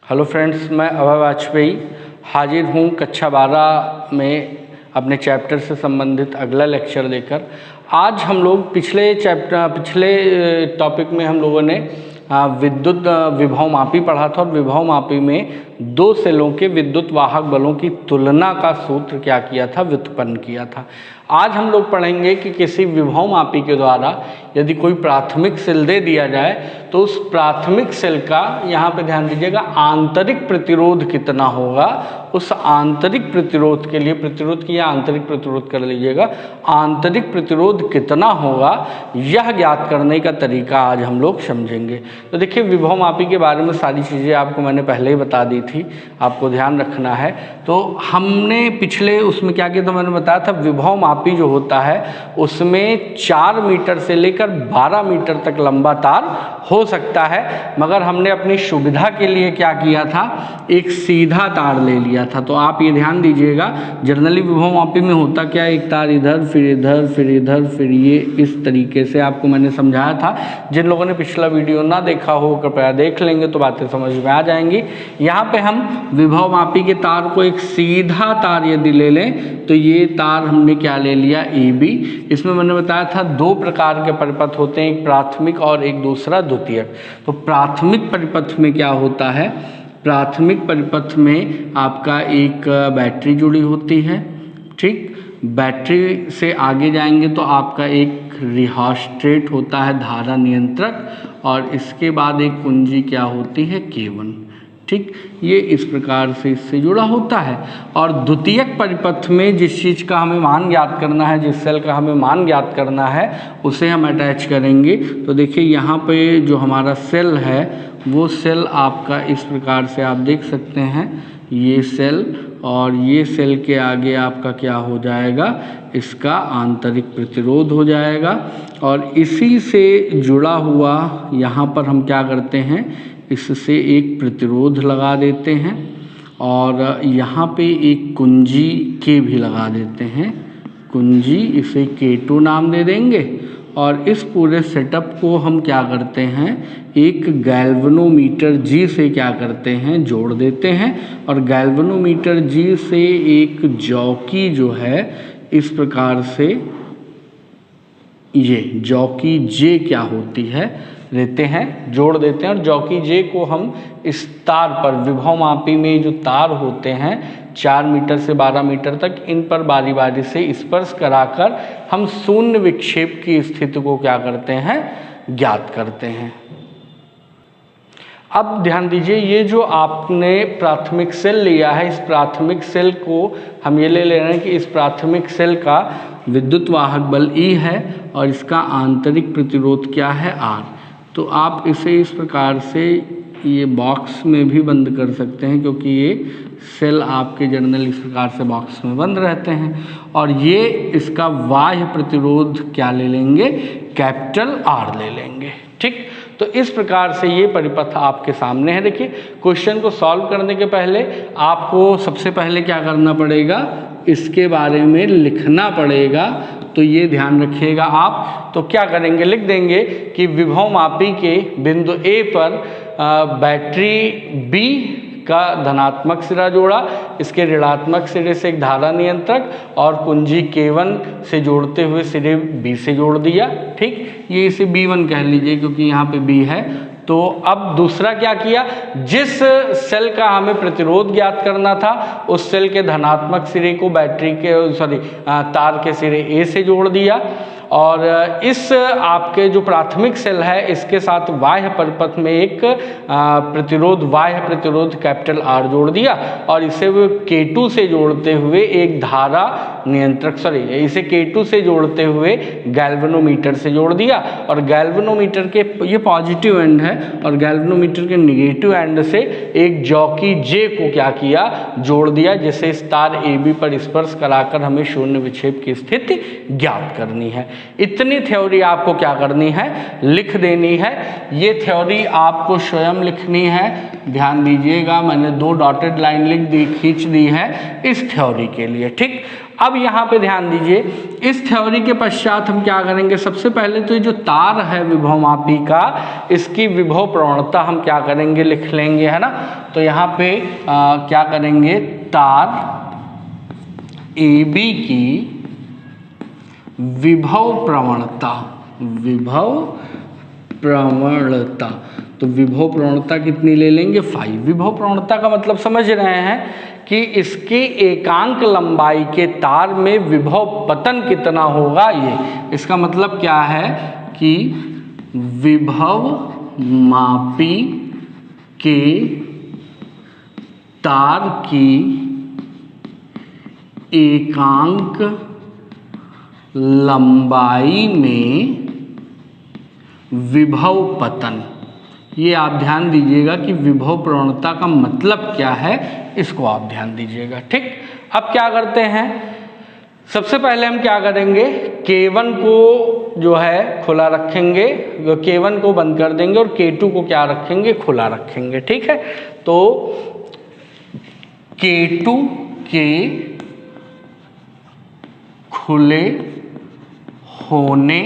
Hello friends, मैं अभय वाजपेयी हाजिर हूँ कक्षा 12 में अपने चैप्टर से संबंधित अगला लेक्चर लेकर। आज हम लोग पिछले टॉपिक में हम लोगों ने विद्युत विभव मापी पढ़ा था और विभव मापी में दो सेलों के विद्युत वाहक बलों की तुलना का सूत्र क्या किया था, व्युत्पन्न किया था। आज हम लोग पढ़ेंगे कि किसी विभव मापी के द्वारा यदि कोई प्राथमिक सेल दे दिया जाए तो उस प्राथमिक सेल का, यहाँ पे ध्यान दीजिएगा, आंतरिक प्रतिरोध कितना होगा। उस आंतरिक प्रतिरोध के लिए, प्रतिरोध की या आंतरिक प्रतिरोध कर लीजिएगा, आंतरिक प्रतिरोध कितना होगा यह ज्ञात करने का तरीका आज हम लोग समझेंगे। तो देखिए, विभव मापी के बारे में सारी चीज़ें आपको मैंने पहले ही बता दी थी, आपको ध्यान रखना है। तो हमने पिछले उसमें क्या किया था, मैंने बताया था विभव मापी जो होता है उसमें 4 मीटर से लेकर 12 मीटर तक लंबा तार हो सकता है, मगर हमने अपनी सुविधा के लिए क्या किया था, एक सीधा तार ले लिया था। तो आप ये ध्यान दीजिएगा, जनरली विभव मापी में होता क्या, एक तार इधर, फिर इधर, फिर इधर, फिर ये, इस तरीके से आपको मैंने समझाया था। जिन लोगों ने पिछला वीडियो ना देखा हो कृपया देख लेंगे तो बातें समझ में आ जाएंगी। यहाँ पे हम विभव मापी के तार को एक सीधा तार यदि ले लें तो ये तार हमने क्या ले लिया, AB। इसमें मैंने बताया था दो प्रकार के परिपथ होते हैं, एक प्राथमिक और एक दूसरा द्वितीयक। तो प्राथमिक परिपथ में क्या होता है, प्राथमिक परिपथ में आपका एक बैटरी जुड़ी होती है, ठीक। बैटरी से आगे जाएंगे तो आपका एक रिहास्टेट होता है, धारा नियंत्रक, और इसके बाद एक कुंजी क्या होती है, K1, ठीक। ये इस प्रकार से इससे जुड़ा होता है। और द्वितीयक परिपथ में जिस चीज़ का हमें मान ज्ञात करना है, जिस सेल का हमें मान ज्ञात करना है, उसे हम अटैच करेंगे। तो देखिए यहाँ पे जो हमारा सेल है वो सेल आपका इस प्रकार से आप देख सकते हैं, ये सेल, और ये सेल के आगे आपका क्या हो जाएगा, इसका आंतरिक प्रतिरोध हो जाएगा। और इसी से जुड़ा हुआ यहाँ पर हम क्या करते हैं, इससे एक प्रतिरोध लगा देते हैं और यहाँ पे एक कुंजी K भी लगा देते हैं, कुंजी, इसे K2 नाम दे देंगे। और इस पूरे सेटअप को हम क्या करते हैं, एक गैल्वेनोमीटर G से क्या करते हैं, जोड़ देते हैं। और गैल्वेनोमीटर G से एक जॉकी जो है इस प्रकार से, ये जॉकी J क्या होती है लेते हैं, जोड़ देते हैं। और जॉकी J को हम इस तार पर, विभव मापी में जो तार होते हैं 4 मीटर से 12 मीटर तक, इन पर बारी बारी से स्पर्श कराकर हम शून्य विक्षेप की स्थिति को क्या करते हैं, ज्ञात करते हैं। अब ध्यान दीजिए, ये जो आपने प्राथमिक सेल लिया है, इस प्राथमिक सेल को हम ये ले रहे हैं कि इस प्राथमिक सेल का विद्युत वाहक बल E है और इसका आंतरिक प्रतिरोध क्या है, R। तो आप इसे इस प्रकार से ये बॉक्स में भी बंद कर सकते हैं, क्योंकि ये सेल आपके जनरल इस प्रकार से बॉक्स में बंद रहते हैं। और ये इसका बाह्य प्रतिरोध क्या ले लेंगे, कैपिटल R ले लेंगे, ठीक। तो इस प्रकार से ये परिपथ आपके सामने है। देखिए, क्वेश्चन को सॉल्व करने के पहले आपको सबसे पहले क्या करना पड़ेगा, इसके बारे में लिखना पड़ेगा। तो ये ध्यान रखिएगा आप। तो क्या करेंगे, लिख देंगे कि विभव मापी के बिंदु A पर बैटरी B का धनात्मक सिरा जोड़ा, इसके ऋणात्मक सिरे से एक धारा नियंत्रक और कुंजी K1 से जोड़ते हुए सिरे B से जोड़ दिया, ठीक। ये इसे B1 कह लीजिए क्योंकि यहाँ पे B है। तो अब दूसरा क्या किया, जिस सेल का हमें प्रतिरोध ज्ञात करना था उस सेल के धनात्मक सिरे को तार के सिरे A से जोड़ दिया। और इस आपके जो प्राथमिक सेल है इसके साथ बाह्य परिपथ में एक बाह्य प्रतिरोध कैपिटल R जोड़ दिया और इसे K2 से जोड़ते हुए एक धारा नियंत्रक, इसे K2 से जोड़ते हुए गैल्वेनोमीटर से जोड़ दिया। और गैल्वेनोमीटर के ये पॉजिटिव एंड है और गैल्वेनोमीटर के निगेटिव एंड से एक जॉकी J को क्या किया, जोड़ दिया, जिसे इस तार AB पर स्पर्श कराकर हमें शून्य विक्षेप की स्थिति ज्ञात करनी है। इतनी थ्योरी आपको क्या करनी है, लिख देनी है। ये थ्योरी आपको स्वयं लिखनी है, ध्यान दीजिएगा। मैंने 2 डॉटेड लाइन लिख दी, खींच दी है इस थ्योरी के लिए, ठीक। अब यहाँ पे ध्यान दीजिए, इस थ्योरी के पश्चात हम क्या करेंगे, सबसे पहले तो ये जो तार है विभवमापी का, इसकी विभव प्रवणता हम क्या करेंगे, लिख लेंगे, है ना। तो यहाँ पे क्या करेंगे, तार AB की विभव प्रवणता, विभव प्रवणता, तो विभव प्रवणता कितनी ले लेंगे, 5। विभव प्रवणता का मतलब समझ रहे हैं कि इसकी एकांक लंबाई के तार में विभव पतन कितना होगा। ये इसका मतलब क्या है कि विभव मापी के तार की एकांक लंबाई में विभव पतन, ये आप ध्यान दीजिएगा कि विभव प्रवणता का मतलब क्या है, इसको आप ध्यान दीजिएगा, ठीक। अब क्या करते हैं, सबसे पहले हम क्या करेंगे, K1 को जो है खुला रखेंगे, K1 को बंद कर देंगे और K2 को क्या रखेंगे, खुला रखेंगे, ठीक है। तो K2 के खुले होने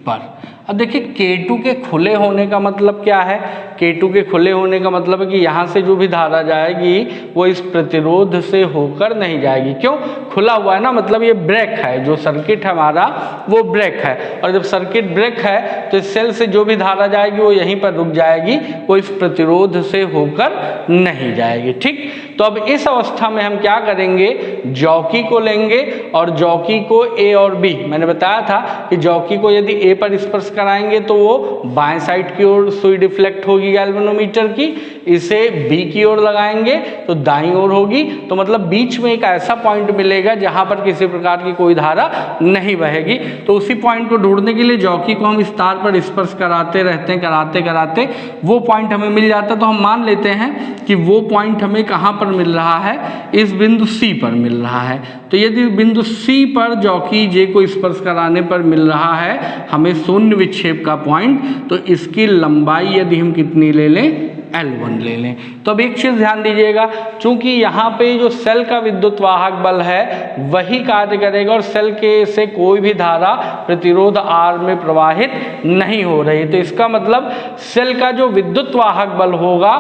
पर, अब देखिए K2 के खुले होने का मतलब क्या है, K2 के खुले होने का मतलब है कि यहाँ से जो भी धारा जाएगी वो इस प्रतिरोध से होकर नहीं जाएगी। क्यों, खुला हुआ है ना, मतलब ये ब्रेक है, जो सर्किट हमारा वो ब्रेक है, और जब सर्किट ब्रेक है तो इस सेल से जो भी धारा जाएगी वो यहीं पर रुक जाएगी, वो इस प्रतिरोध से होकर नहीं जाएगी, ठीक। तो अब इस अवस्था में हम क्या करेंगे, जॉकी को लेंगे और जॉकी को A और B, मैंने बताया था कि जॉकी को यदि A पर स्पर्श कराएंगे तो वो बाएं साइड की ओर सुई डिफ्लेक्ट होगी गैल्वेनोमीटर की, इसे B की ओर लगाएंगे तो दाईं ओर होगी। तो मतलब बीच में एक ऐसा पॉइंट मिलेगा जहां पर किसी प्रकार की कोई धारा नहीं बहेगी। तो उसी पॉइंट को ढूंढने के लिए जॉकी को हम इस तार पर स्पर्श कराते रहते हैं, कराते कराते वो पॉइंट हमें मिल जाता है। तो हम मान लेते हैं कि वो पॉइंट हमें कहाँ पर मिल रहा है, इस बिंदु C पर मिल रहा है। तो यदि बिंदु C पर जॉकी J को स्पर्श कराने पर मिल रहा है हमें शून्य विक्षेप का पॉइंट, तो इसकी लंबाई यदि हम कितनी ले लें, L1 ले लें। तो अब एक चीज ध्यान दीजिएगा, चूंकि यहाँ पे जो सेल का विद्युत वाहक बल है वही कार्य करेगा और सेल के से कोई भी धारा प्रतिरोध R में प्रवाहित नहीं हो रही, तो इसका मतलब सेल का जो विद्युत वाहक बल होगा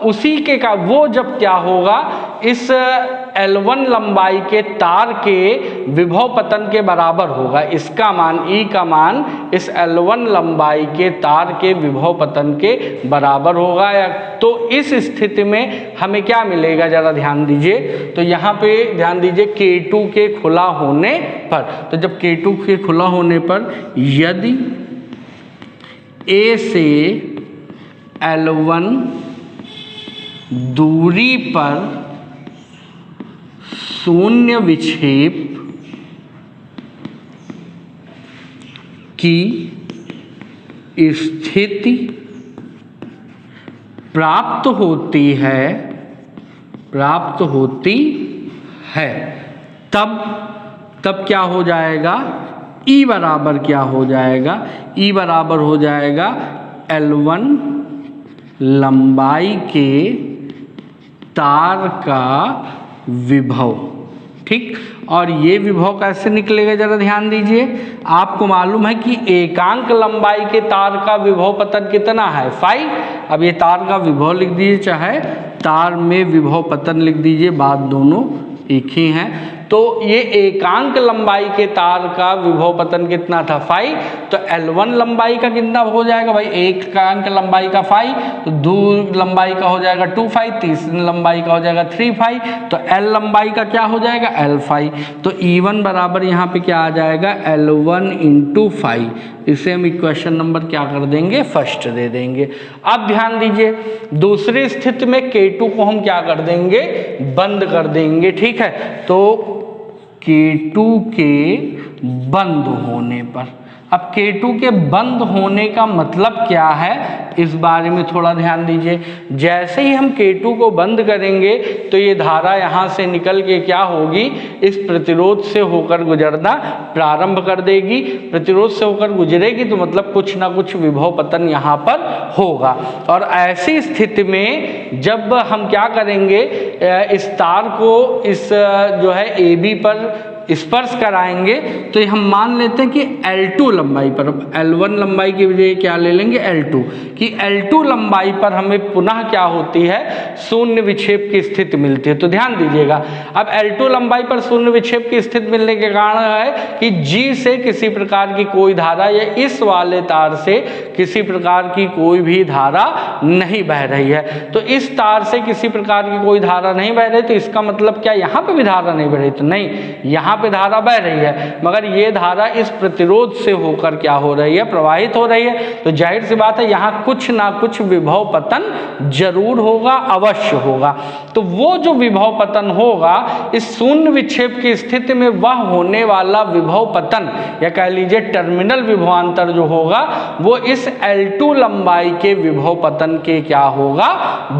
उसी के का वो जब क्या होगा, इस L1 लंबाई के तार के विभव पतन के बराबर होगा। इसका मान E का मान इस L1 लंबाई के तार के विभव पतन के बराबर होगा। तो इस स्थिति में हमें क्या मिलेगा, जरा ध्यान दीजिए। तो यहाँ पे ध्यान दीजिए, K2 के खुला होने पर, तो जब K2 के खुला होने पर यदि A से L1 दूरी पर शून्य विक्षेप की स्थिति प्राप्त होती है, तब क्या हो जाएगा, E बराबर क्या हो जाएगा, E बराबर हो जाएगा L1 लंबाई के तार का विभव, ठीक। और ये विभव कैसे निकलेगा, जरा ध्यान दीजिए। आपको मालूम है कि एकांक लंबाई के तार का विभव पतन कितना है, 5। अब ये तार का विभव लिख दीजिए, चाहे तार में विभव पतन लिख दीजिए, बात दोनों एक ही हैं। तो ये एकांक लंबाई के तार का विभव पतन कितना था, 5। तो L1 लंबाई का कितना हो जाएगा भाई, एकांक लंबाई का 5, तो दूर लंबाई का हो जाएगा 2π, तीसरी लंबाई का हो जाएगा 3π, तो L लंबाई का क्या हो जाएगा, L5। तो E1 बराबर यहाँ पे क्या आ जाएगा, L1 × 5। इसे हम इक्वेशन नंबर क्या कर देंगे, फर्स्ट दे देंगे। अब ध्यान दीजिए, दूसरी स्थिति में K2 को हम क्या कर देंगे, बंद कर देंगे, ठीक है। तो K2 के बंद होने पर, अब K2 के बंद होने का मतलब क्या है, इस बारे में थोड़ा ध्यान दीजिए। जैसे ही हम K2 को बंद करेंगे तो ये धारा यहाँ से निकल के क्या होगी, इस प्रतिरोध से होकर गुजरना प्रारंभ कर देगी। प्रतिरोध से होकर गुजरेगी तो मतलब कुछ ना कुछ विभव पतन यहाँ पर होगा। और ऐसी स्थिति में जब हम क्या करेंगे, इस तार को इस जो है AB पर स्पर्श कराएंगे तो हम मान लेते हैं कि L2 लंबाई पर, L1 लंबाई की बजाय क्या ले लेंगे L2, कि L2 लंबाई पर हमें पुनः क्या होती है, शून्य विक्षेप की स्थिति मिलती है। तो ध्यान दीजिएगा, अब L2 लंबाई पर शून्य विक्षेप की स्थिति मिलने के कारण है कि G से किसी प्रकार की कोई धारा या इस वाले तार से किसी प्रकार की कोई भी धारा नहीं बह रही है। तो इस तार से किसी प्रकार की कोई धारा नहीं बह रही, तो इसका मतलब क्या यहाँ पे भी धारा नहीं बह रही? तो नहीं, यहाँ पे धारा बह रही है, मगर ये धारा इस प्रतिरोध से होकर क्या हो रही है, प्रवाहित हो रही है। तो जाहिर सी बात है यहाँ कुछ ना कुछ विभव पतन जरूर होगा, अवश्य होगा। तो वो जो विभव पतन होगा इस शून्य विक्षेप की स्थिति में, वह होने वाला विभव पतन या कह लीजिए टर्मिनल विभवांतर जो होगा वो इस L2 लंबाई के विभव पतन के क्या होगा,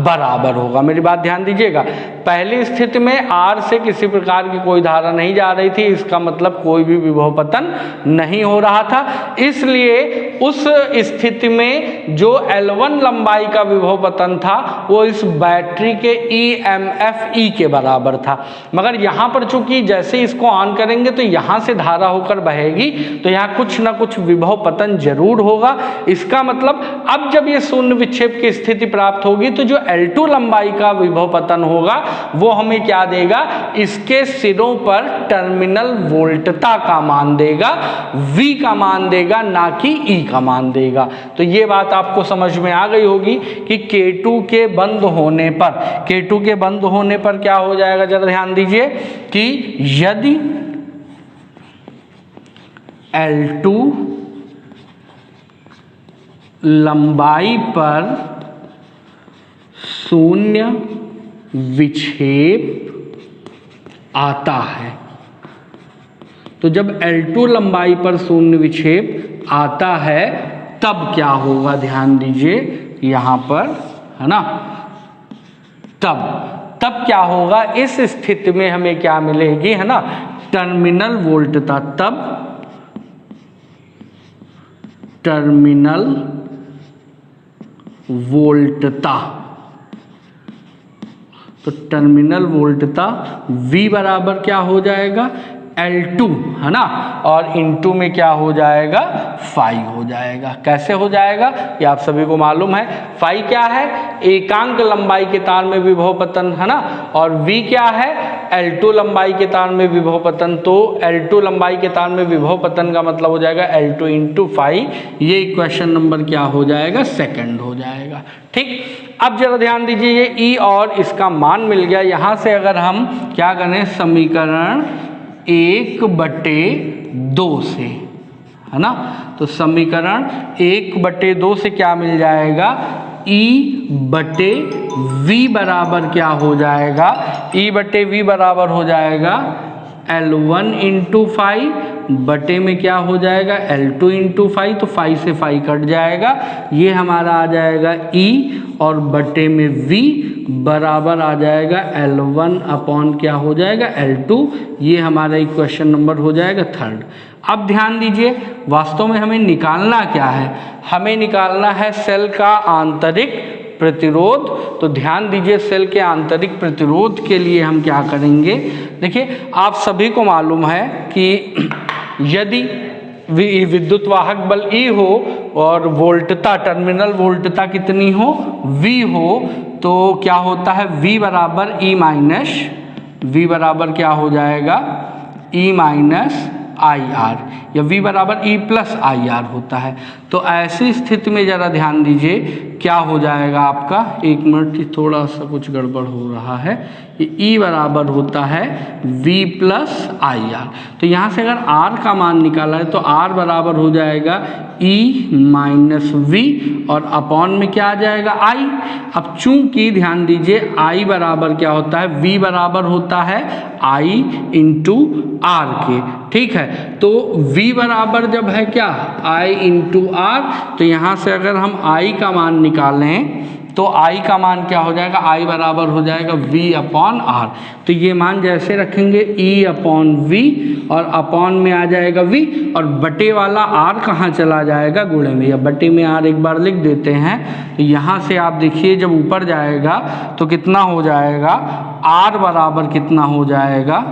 बराबर होगा। मेरी बात ध्यान दीजिएगा, पहली स्थिति में R से किसी प्रकार की कोई धारा नहीं जा रही थी, इसका मतलब कोई भी विभव पतन नहीं हो रहा था, इसलिए उस स्थिति में जो L1 लंबाई का विभव पतन था वो इस बैटरी के EMFE के बराबर था। मगर यहाँ पर चूंकि जैसे इसको ऑन करेंगे तो यहाँ से धारा होकर बहेगी, तो यहाँ कुछ ना कुछ विभव पतन जरूर होगा। इसका मतलब अब जब ये शून्य विक्षेप की स्थिति प्राप्त होगी तो जो L2 लंबाई का विभव पतन होगा वो हमें क्या देगा, इसके सिरों पर टर्मिनल वोल्टता का मान देगा, V का मान देगा, ना कि E का मान देगा। तो ये बात आपको समझ में आ गई होगी कि K2 के बंद होने पर, K2 के बंद होने पर क्या हो जाएगा, जरा ध्यान दीजिए कि यदि L2 लंबाई पर शून्य विक्षेप आता है, तो जब L2 लंबाई पर शून्य विक्षेप आता है तब क्या होगा, ध्यान दीजिए यहाँ पर, है ना, तब क्या होगा, इस स्थिति में हमें क्या मिलेगी, है ना, टर्मिनल वोल्टता। तब टर्मिनल वोल्टता, तो टर्मिनल वोल्टता V बराबर क्या हो जाएगा, L2, है ना, और इनटू में क्या हो जाएगा, फाई हो जाएगा। कैसे हो जाएगा ये आप सभी को मालूम है। फाई क्या है, एकांक लंबाई के तार में विभव पतन, है ना, और V क्या है, L2 लंबाई के तार में विभव पतन। तो L2 लंबाई के तार में विभव पतन का मतलब हो जाएगा L2 इंटू फाई। ये इक्वेशन नंबर क्या हो जाएगा, सेकंड हो जाएगा। ठीक, अब जरा ध्यान दीजिए, ये E और इसका मान मिल गया। यहाँ से अगर हम क्या करें, समीकरण 1/2 से, है ना, तो समीकरण 1/2 से क्या मिल जाएगा, E/V बराबर क्या हो जाएगा, E/V बराबर हो जाएगा L1 इंटू फाई बटे में क्या हो जाएगा, L2 इंटू फाई, तो फाई से फाई कट जाएगा, ये हमारा आ जाएगा E, और बटे में V बराबर आ जाएगा L1 अपॉन क्या हो जाएगा, L2। ये हमारा इक्वेशन नंबर हो जाएगा थर्ड। अब ध्यान दीजिए, वास्तव में हमें निकालना क्या है, हमें निकालना है सेल का आंतरिक प्रतिरोध। तो ध्यान दीजिए, सेल के आंतरिक प्रतिरोध के लिए हम क्या करेंगे, देखिए आप सभी को मालूम है कि यदि विद्युत वाहक बल E हो और वोल्टता, टर्मिनल वोल्टता कितनी हो, V हो, तो क्या होता है, V बराबर E माइनस, V बराबर क्या हो जाएगा, E माइनस IR, या V बराबर E प्लस IR होता है। तो ऐसी स्थिति में जरा ध्यान दीजिए क्या हो जाएगा आपका, एक मिनट, थोड़ा सा कुछ गड़बड़ हो रहा है, E बराबर होता है V प्लस IR। तो यहाँ से अगर R का मान निकाला है तो R बराबर हो जाएगा E माइनस V, और अपॉन में क्या आ जाएगा, I। अब चूंकि ध्यान दीजिए I बराबर क्या होता है, V बराबर होता है I इंटू R के, ठीक है। तो V बराबर जब है क्या, I इंटू R, तो यहाँ से अगर हम I का मान निकालें तो I का मान क्या हो जाएगा, I बराबर हो जाएगा V अपॉन R। तो ये मान जैसे रखेंगे E अपॉन V, और अपॉन में आ जाएगा V, और बटे वाला R कहाँ चला जाएगा, गुणे में, या बटे में R एक बार लिख देते हैं। तो यहाँ से आप देखिए जब ऊपर जाएगा तो कितना हो जाएगा, R बराबर कितना हो जाएगा,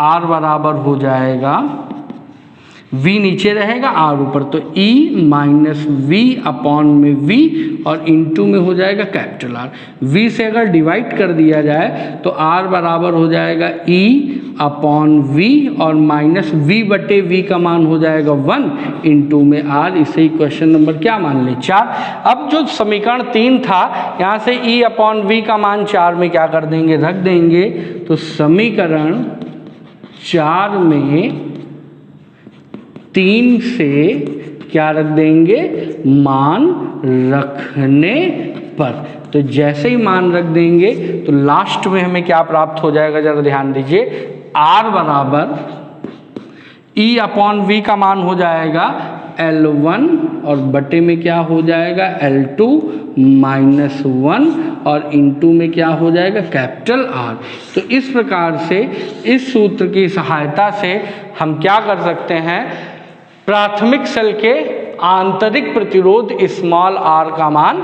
R बराबर हो जाएगा, V नीचे रहेगा R ऊपर, तो E माइनस V अपॉन में V और इंटू में हो जाएगा कैपिटल R। V से अगर डिवाइड कर दिया जाए तो R बराबर हो जाएगा E अपॉन V और माइनस V बटे V का मान हो जाएगा 1 इंटू में R। इसे ही क्वेश्चन नंबर क्या मान लें 4। अब जो समीकरण 3 था यहाँ से E अपॉन V का मान 4 में क्या कर देंगे, रख देंगे। तो समीकरण 4 में 3 से क्या रख देंगे, मान रखने पर। तो जैसे ही मान रख देंगे तो लास्ट में हमें क्या प्राप्त हो जाएगा, जरा ध्यान दीजिए। R बराबर E अपॉन V का मान हो जाएगा L1 और बटे में क्या हो जाएगा L2 माइनस 1 और इंटू में क्या हो जाएगा कैपिटल R। तो इस प्रकार से इस सूत्र की सहायता से हम क्या कर सकते हैं, प्राथमिक सेल के आंतरिक प्रतिरोध स्मॉल r का मान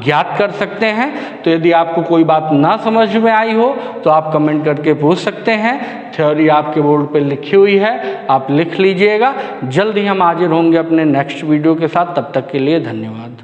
ज्ञात कर सकते हैं। तो यदि आपको कोई बात ना समझ में आई हो तो आप कमेंट करके पूछ सकते हैं। थ्योरी आपके बोर्ड पे लिखी हुई है, आप लिख लीजिएगा। जल्द ही हम हाजिर होंगे अपने नेक्स्ट वीडियो के साथ, तब तक के लिए धन्यवाद।